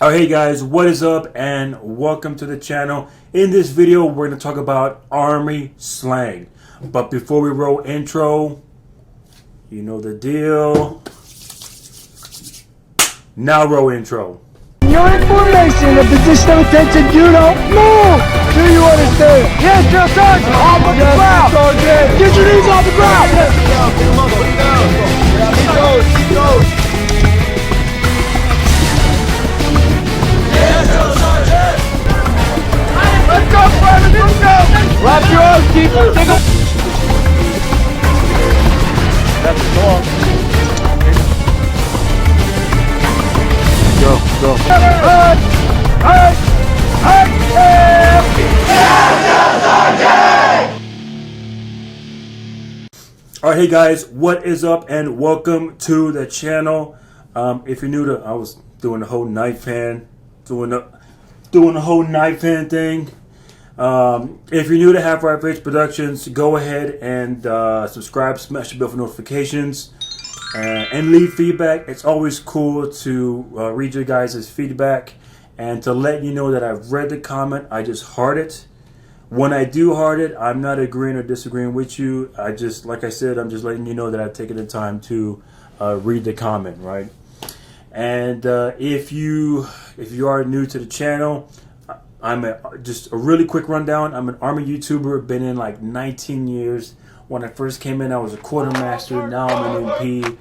Alright, hey guys, what is up and welcome to the channel. In this video we're going to talk about Army slang. But before we roll intro, you know the deal. Now roll intro. Your information, the position of attention, you don't move. Do you understand? Yes, Drill Sergeant. Off of the ground. Sergeant. Get your knees off the ground. Yes, Keep going. Yes, Drill Sergeant. Let's go, Private. Let's go. Wrap your arms, keep it. Take a... That's the song. Go. Alright, hey guys, what is up and welcome to the channel. If you're new to, I was doing the whole knife hand, doing the whole knife hand thing. If you're new to Half Right Face Productions, go ahead and subscribe, smash the bell for notifications. And leave feedback. It's always cool to read your guys' feedback and to let you know that I've read the comment. I just heart it. When I do heart it, I'm not agreeing or disagreeing with you. I just, like I said, I'm just letting you know that I've taken the time to read the comment, right? And if you are new to the channel, just a really quick rundown. I'm an Army YouTuber. Been in like 19 years. When I first came in, I was a quartermaster. Now I'm an MP.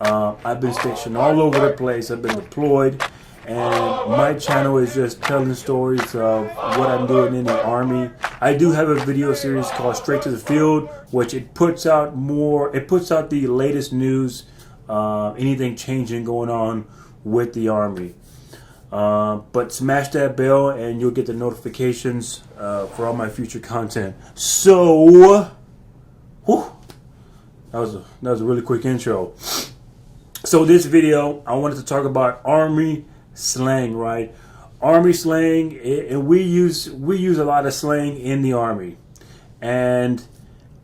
I've been stationed all over the place. I've been deployed. And my channel is just telling stories of what I'm doing in the Army. I do have a video series called Straight to the Field, which it puts out the latest news, anything changing going on with the Army. But smash that bell and you'll get the notifications for all my future content. So... whew, that was a really quick intro. So this video, I wanted to talk about Army slang, right? Army slang, and we use a lot of slang in the Army. And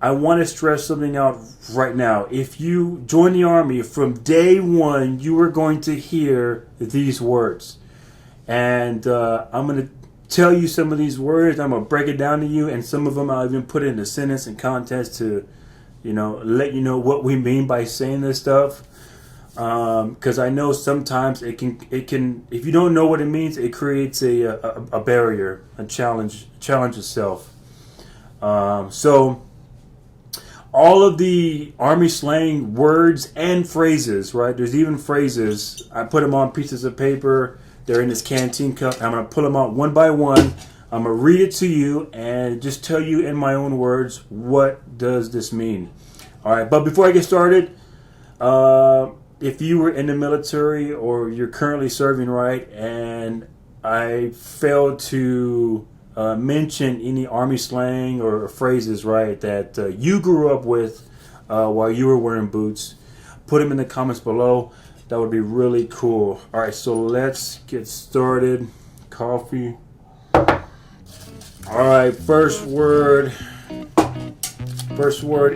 I want to stress something out right now. If you join the Army, from day one, you are going to hear these words. And I'm going to tell you some of these words. I'm going to break it down to you, and some of them I'll even put in a sentence and context to, let you know what we mean by saying this stuff. Because I know sometimes it can, if you don't know what it means, it creates a barrier, a challenge itself. So all of the Army slang words and phrases, right? There's even phrases. I put them on pieces of paper. They're in this canteen cup. I'm going to pull them out one by one. I'm going to read it to you and just tell you in my own words, what does this mean? All right, but before I get started, if you were in the military or you're currently serving, right, and I failed to mention any Army slang or phrases, right, that you grew up with while you were wearing boots, put them in the comments below. That would be really cool. All right, so let's get started. Coffee. All right, first word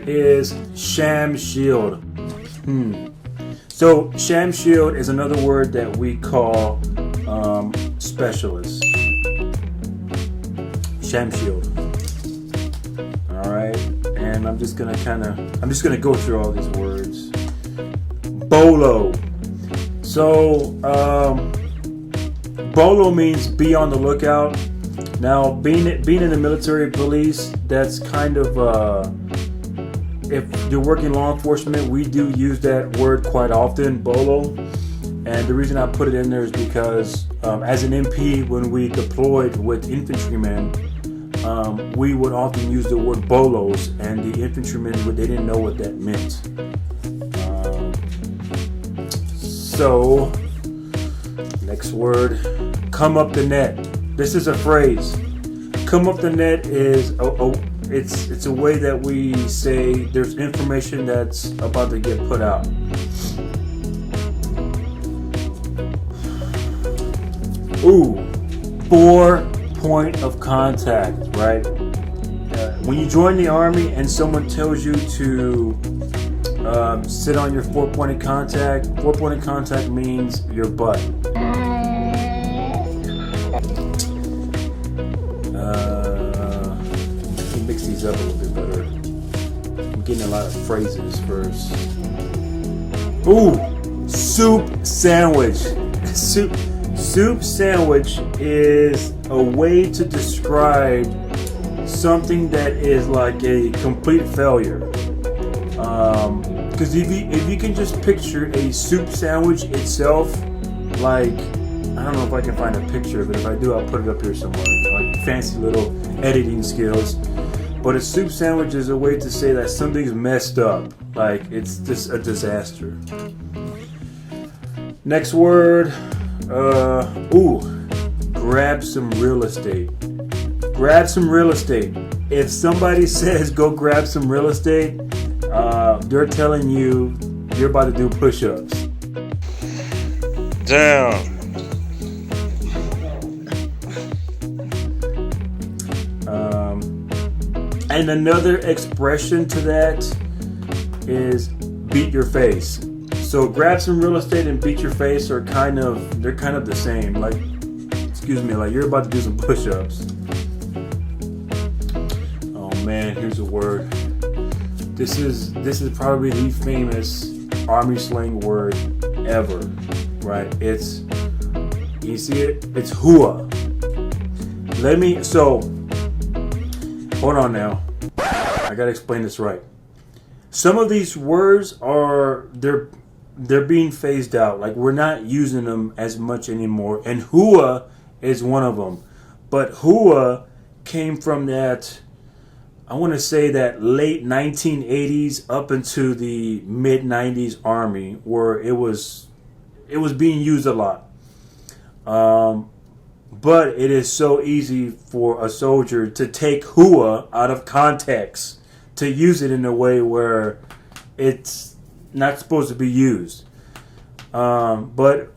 is Sham Shield. So Sham Shield is another word that we call specialist. Sham Shield. All right, and I'm just gonna go through all these words. Bolo. So Bolo means be on the lookout. Now, being in the military police, that's kind of if you're working law enforcement, we do use that word quite often, Bolo. And the reason I put it in there is because as an MP, when we deployed with infantrymen, we would often use the word bolos, and the infantrymen, they didn't know what that meant. So, next word, come up the net. This is a phrase. Come up the net is it's a way that we say there's information that's about to get put out. Ooh, 4 point of contact, right? When you join the Army and someone tells you to sit on your 4 point of contact, 4 point of contact means your butt. lot of phrases first. Ooh, soup sandwich. Soup sandwich is a way to describe something that is like a complete failure. Because if you can just picture a soup sandwich itself, like, I don't know if I can find a picture of it. If I do, I'll put it up here somewhere. Like fancy little editing skills. But a soup sandwich is a way to say that something's messed up. Like, it's just a disaster. Next word. Grab some real estate. Grab some real estate. If somebody says go grab some real estate, they're telling you you're about to do push-ups. Down. And another expression to that is beat your face. So grab some real estate and beat your face are kind of the same. Like, excuse me, like you're about to do some push-ups. Oh man, here's a word. This is probably the famous Army slang word ever, right? You see it? It's hua. Hold on now. I gotta explain this right. Some of these words they're being phased out. Like, we're not using them as much anymore. And hua is one of them. But hua came from that, I want to say that late 1980s up into the mid 90s Army, where it was being used a lot. But it is so easy for a soldier to take hua out of context, to use it in a way where it's not supposed to be used. But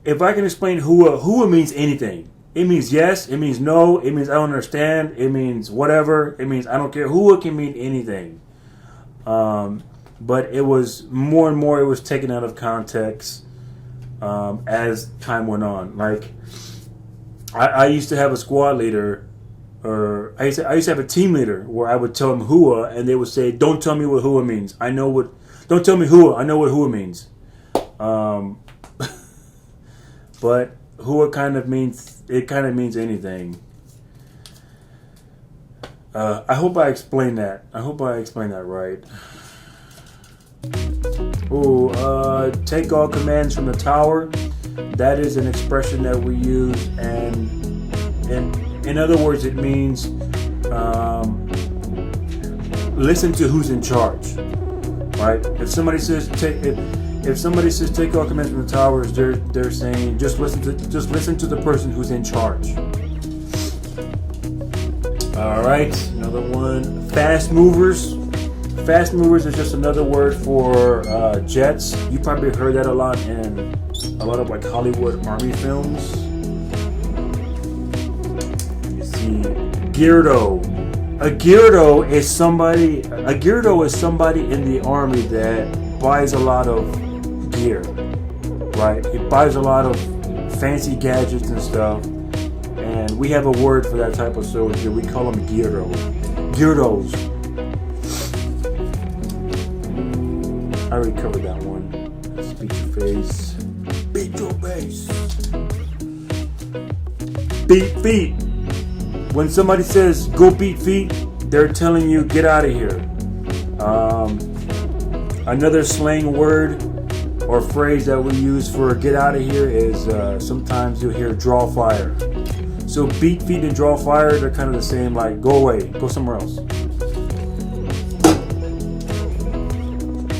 if I can explain hua means anything. It means yes, it means no, it means I don't understand, it means whatever, it means I don't care. Hua can mean anything. But it was more and more, it was taken out of context as time went on. Like, I used to have a squad leader, or I used to have a team leader where I would tell them hua, and they would say, "Don't tell me what hua means. Don't tell me hua. I know what hua means." But hua kind of means anything. I hope I explained that. Right. Take all commands from the tower. That is an expression that we use, and in other words, it means listen to who's in charge, right? If somebody says take all commands from the towers, they're saying just listen to the person who's in charge. All right, another one. Fast movers. Fast movers is just another word for jets. You probably heard that a lot in a lot of like Hollywood Army films. You see, Geardo. A Geardo is somebody in the Army that buys a lot of gear, right? He buys a lot of fancy gadgets and stuff, and we have a word for that type of soldier. We call them Geardos. I already covered that one. Let's beat your face. Beat your face. Beat feet. When somebody says go beat feet, they're telling you get out of here. Another slang word or phrase that we use for get out of here is sometimes you'll hear draw fire. So beat feet and draw fire, they're kind of the same, like go away, go somewhere else.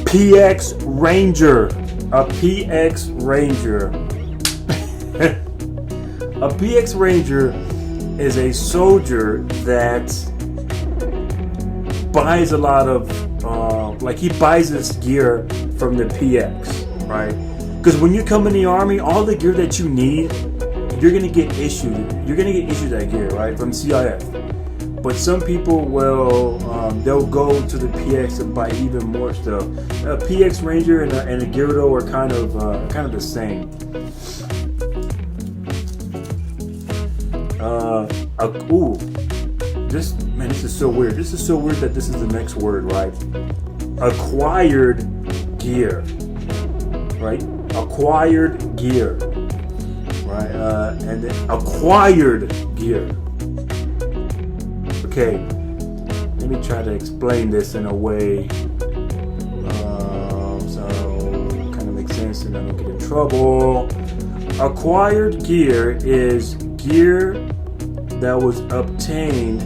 PX Ranger. A PX Ranger. A PX Ranger is a soldier that buys a lot of, he buys his gear from the PX, right? Because when you come in the Army, all the gear that you need, you're gonna get issued that gear, right, from CIF. But some people will, they'll go to the PX and buy even more stuff. A PX Ranger and a Geardo are kind of the same. This is so weird. This is so weird that this is the next word, right? acquired gear, right? Acquired gear, right? And then acquired gear. Okay, let me try to explain this in a way so kind of makes sense and I don't get in trouble. Acquired gear is gear that was obtained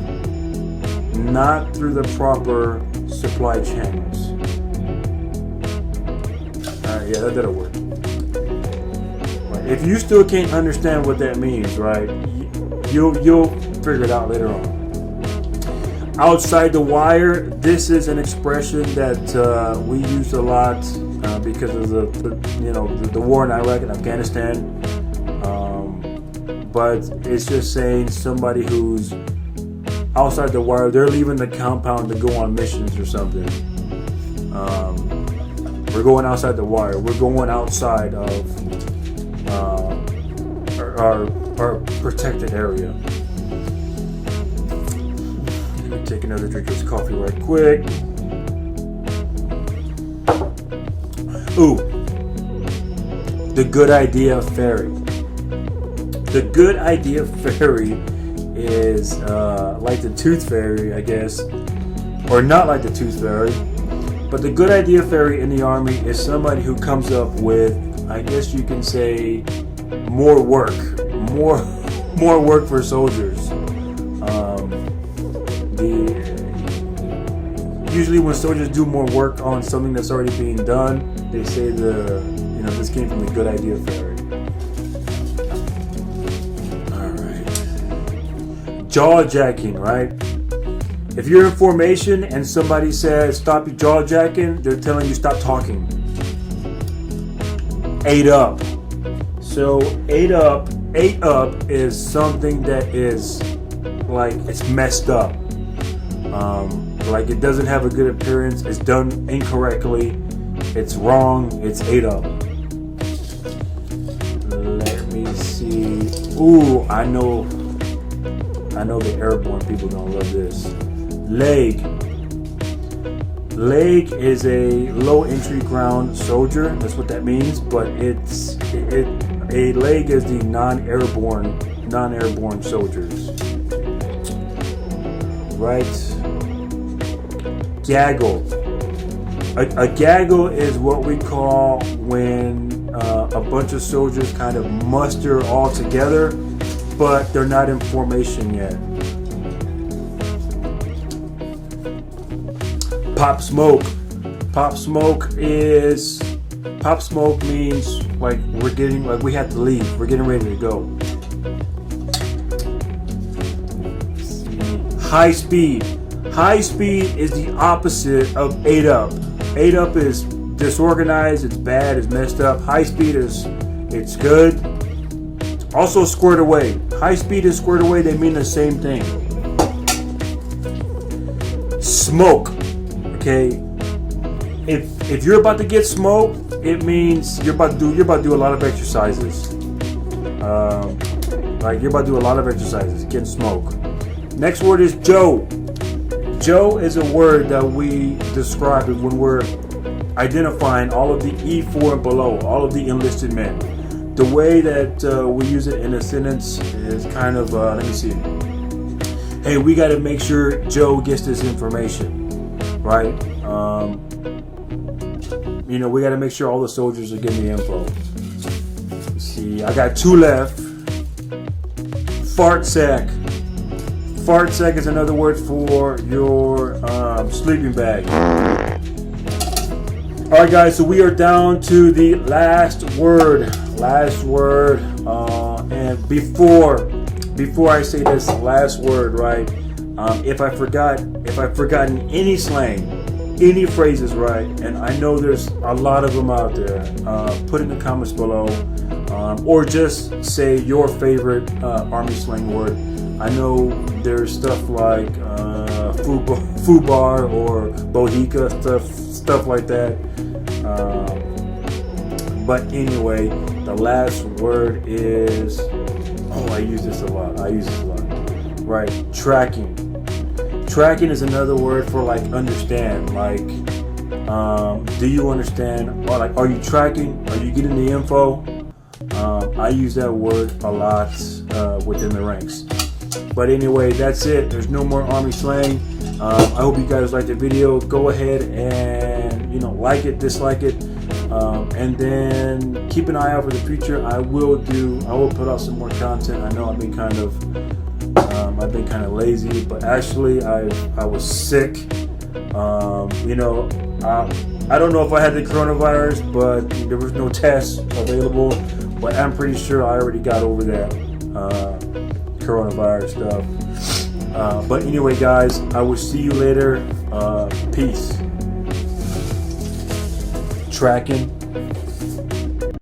not through the proper supply channels. Yeah, that'll work. Right. If you still can't understand what that means, right, you'll figure it out later on. Outside the wire, this is an expression that we use a lot because of the war in Iraq and Afghanistan. But it's just saying somebody who's outside the wire, they're leaving the compound to go on missions or something. We're going outside the wire. We're going outside of our protected area. Let me take another drink of this coffee right quick. Ooh, the good idea fairy. The good idea fairy is like the tooth fairy, I guess, or not like the tooth fairy. But the good idea fairy in the army is somebody who comes up with, I guess you can say, more work for soldiers. Usually when soldiers do more work on something that's already being done, they say this came from the good idea fairy. Jaw jacking, right? If you're in formation and somebody says stop your jaw jacking, they're telling you stop talking. 8 up. So 8 up is something that is like it's messed up. Like it doesn't have a good appearance. It's done incorrectly. It's wrong. It's 8 up. Let me see. Ooh, I know the airborne people gonna love this. Leg. Leg is a low entry ground soldier. That's what that means. But a leg is the non-airborne soldiers. Right. Gaggle. A gaggle is what we call when a bunch of soldiers kind of muster all together, but they're not in formation yet. Pop smoke. Pop smoke means like we have to leave. We're getting ready to go. High speed. High speed is the opposite of 8 up. 8 up is disorganized, it's bad, it's messed up. High speed it's good. Also squared away. High speed and squared away, they mean the same thing. Smoke. Okay. If you're about to get smoked, it means you're about to do a lot of exercises. Like you're about to do a lot of exercises, getting smoked. Next word is Joe. Joe is a word that we describe when we're identifying all of the E4 and below, all of the enlisted men. The way that we use it in a sentence is kind of, let me see. Hey, we got to make sure Joe gets this information, right? We got to make sure all the soldiers are getting the info. Let's see, I got 2 left. Fart sack. Fart sack is another word for your sleeping bag. Alright guys, so we are down to the last word. And before I say this last word, right, if I've forgotten any slang, any phrases, right, and I know there's a lot of them out there, put it in the comments below, or just say your favorite army slang word. I know there's stuff like foobar or bohica, stuff like that. But anyway, the last word is, I use this a lot. Right, tracking. Tracking is another word for like understand. Like Do you understand? Or like, are you tracking? Are you getting the info? I use that word a lot within the ranks. But anyway, that's it. There's no more Army slang. I hope you guys liked the video. Go ahead and like it, dislike it, and then keep an eye out for the future. I will put out some more content. I know I've been kind of lazy, but actually I was sick. I don't know if I had the coronavirus, but there was no tests available. But I'm pretty sure I already got over that coronavirus stuff. But anyway, guys, I will see you later. Peace. Tracking.